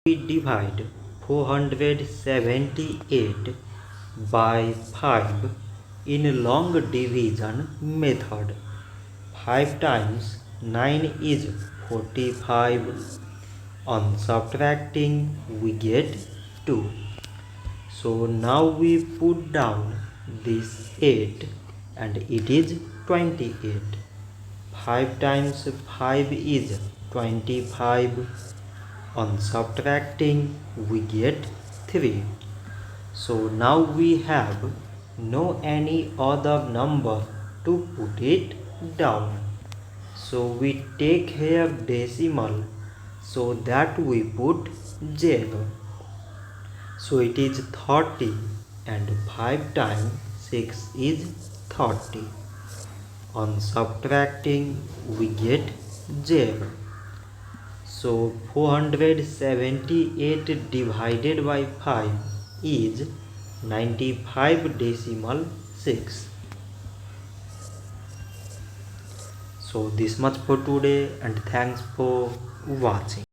We divide 478 by 5 in long division method. 5 times 9 is 45. On subtracting we get 2. So now we put down this 8 and it is 28. 5 times 5 is 25. On subtracting we get 3. So now we have no any other number to put it down. So we take here decimal, so that we put 0. So it is 30 and 5 times 6 is 30. On subtracting we get 0. So 478 divided by 5 is 95.6. So this much for today and thanks for watching.